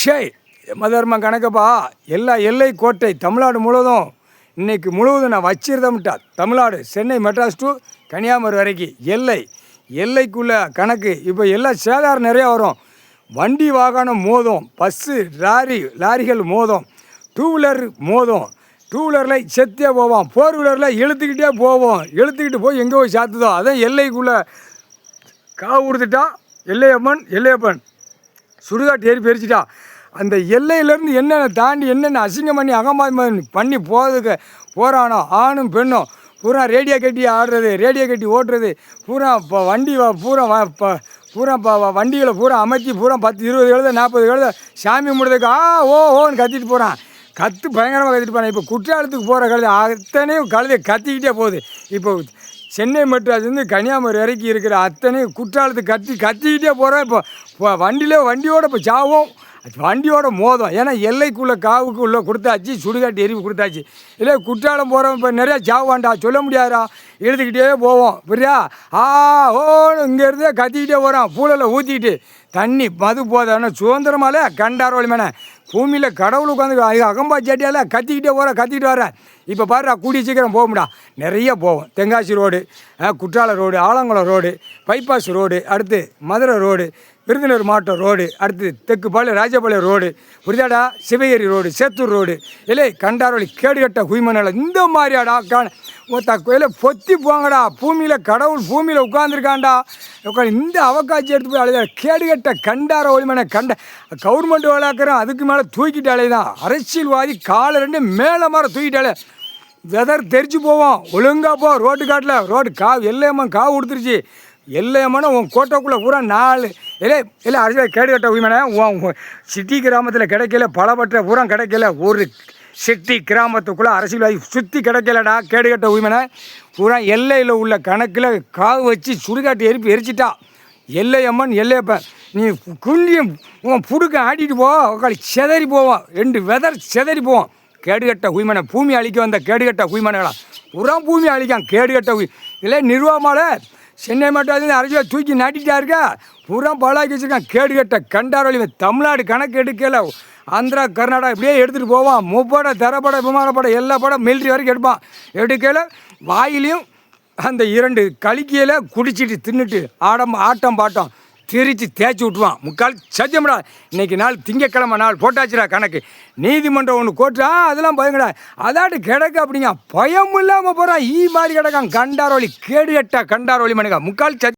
ஷே மதர்ம கணக்கப்பா எல்லா எல்லை கோட்டை தமிழ்நாடு முழுவதும் இன்றைக்கி முழுவதும் நான் வச்சிருந்தோம்ட்டா தமிழ்நாடு சென்னை மெட்ராஸ் டு கன்னியாகுமரி வரைக்கும் எல்லைக்குள்ளே கணக்கு இப்போ எல்லாம் சேதாரம் நிறையா வரும். வண்டி வாகனம் மோதும், பஸ்ஸு லாரிகள் மோதும், டூ வீலர் மோதும். டூ வீலரில் செத்தே போவோம், ஃபோர் வீலரில் இழுத்துக்கிட்டே போவோம். இழுத்துக்கிட்டு போய் எங்கே போய் சாத்துதோ அதான் எல்லைக்குள்ளே காவு கொடுத்துட்டா எல்லையப்பன் சுடுகாட்டு ஏறி பெரிச்சிட்டா. அந்த எல்லையிலேருந்து என்னென்ன தாண்டி என்னென்ன அசிங்கம் பண்ணி அகம்பாதம் பண்ணி போகிறானோ ஆணும் பெண்ணும் பூரா ரேடியோ கட்டி ஆடுறது, ரேடியோ கட்டி ஓட்டுறது, பூரா இப்போ வண்டிகளை பூரா அமைச்சி பூரா 10 20 கழுத 40 கழுத சாமி முடிறதுக்கு ஓன்னு கத்திட்டு போகிறான். பயங்கரமாக கத்திட்டு போகிறான். இப்போ குற்றாலத்துக்கு போகிற கழுதை அத்தனையும் கழுதை கத்திக்கிட்டே போகுது. இப்போ சென்னை மெட்ராஸ்லேருந்து கன்னியாகுமரி வரைக்கும் இருக்கிற அத்தனையும் குற்றாலத்துக்கு கத்திக்கிட்டே போகிறோம். இப்போ வண்டியோட இப்போ சாவும், வண்டியோட மோதும். ஏன்னா எல்லைக்குள்ளே காவுக்குள்ளே கொடுத்தாச்சு, சுடுகாட்டு எரிவு கொடுத்தாச்சு. இல்லை குற்றாலம் போகிறோம் இப்போ நிறையா சாவாண்டா, சொல்ல முடியாதா, எழுதுக்கிட்டே போவோம். புரியா ஓன்னு இங்கேருந்தே கத்திக்கிட்டே போகிறோம். பூலையில் ஊற்றிக்கிட்டு தண்ணி மது போதானே சுதந்திரமாலே கண்டார் வலிமேனே பூமியில் கடவுள் உட்காந்து அகம்பாச்சாட்டியால் கத்திக்கிட்டு வரேன். இப்போ பாருடா கூடிய சீக்கிரம் போகும்டா, நிறைய போவோம். Tenkasi road, Courtallam road, Alangulam road, bypass road, அடுத்து மதுரை ரோடு, விருதுநகர் மாவட்டம் ரோடு, அடுத்து தெற்குப்பாளையம் ராஜபாளையம் ரோடு, புரியாடா சிவகிரி ரோடு, சேத்தூர் ரோடு, இல்லை கண்டாரோலி கேடுகட்ட குய்மணல இந்த மாதிரியாடா கோயில பொத்தி போங்கடா. பூமியில் உட்காந்துருக்காண்டா. இந்த அவக்காட்சி எடுத்து போய் அழைதா கேடுகட்ட கண்டார ஒளிமனை கவர்மெண்ட் வேலைக்கிறோம். அதுக்கு மேலே தூக்கிட்டு அலைதான் அரசியல்வாதி காலை 2 மேலே மாற தூக்கிட்டாலே வெதர் தெரிச்சு போவோம். ஒழுங்காக போ ரோட்டு காட்டில் எல்லையம்மன் காவு கொடுத்துருச்சு. எல்லையம்மனை உன் கோட்டைக்குள்ளே பூரா 4 இல்லை அரசியல் கேடுகட்ட உரிமனை உன் சிட்டி கிராமத்தில் கிடைக்கல, பலபற்ற பூரா கிடைக்கல. ஒரு சிட்டி கிராமத்துக்குள்ளே அரசியல்வாதி சுற்றி கிடைக்கலடா. கேடுகட்ட உரிமனை பூரா எல்லையில் உள்ள கணக்கில் காவு வச்சு சுடுகாட்டு எரிச்சிட்டா. எல்லையப்பன் நீ குண்டியும் உன் புடுக்க ஆட்டிட்டு போவோம், செதறி போவோம். 2 வெதர் செதறி போவோம். கேடுகட்ட உய்மனை பூமி அழிக்க வந்த கேடுகட்ட உய்மனைகளா பூரா பூமி அழிக்கான். கேடுகட்ட இல்லை நிர்வாகமால சென்னை மட்டும் அரசியல் தூக்கி நாட்டிட்டா இருக்கா, பூரா பாலாக்கி வச்சுருக்கான். கேடுகட்ட கண்டாரோலி தமிழ்நாடு கணக்கு எடுக்கல. ஆந்திரா கர்நாடகா இப்படியே எடுத்துகிட்டு போவான். முப்படை தரப்படை விமானப்படை எல்லா படம் மிலிட்ரி வரைக்கும் எடுக்கல. வாயிலையும் அந்த 2 கலிக்கையில் குடிச்சிட்டு தின்னுட்டு ஆட்டம் பாட்டம் திரிச்சு தேய்ச்சி விட்டுருவான். முக்கால் சத்தியம்டா. இன்றைக்கி நாள் திங்கக்கிழமை நாள் போட்டாச்சுடா கணக்கு. நீதிமன்றம் ஒன்று கோட்டா அதெல்லாம் பயங்கடா அதாட்டு கிடக்கு. அப்படிங்க பயம் இல்லாமல் போகிறான். மாதிரி கிடக்கான். கண்டாரோலி கேடுகட்ட கண்டாரோலி மனுக்கா முக்கால்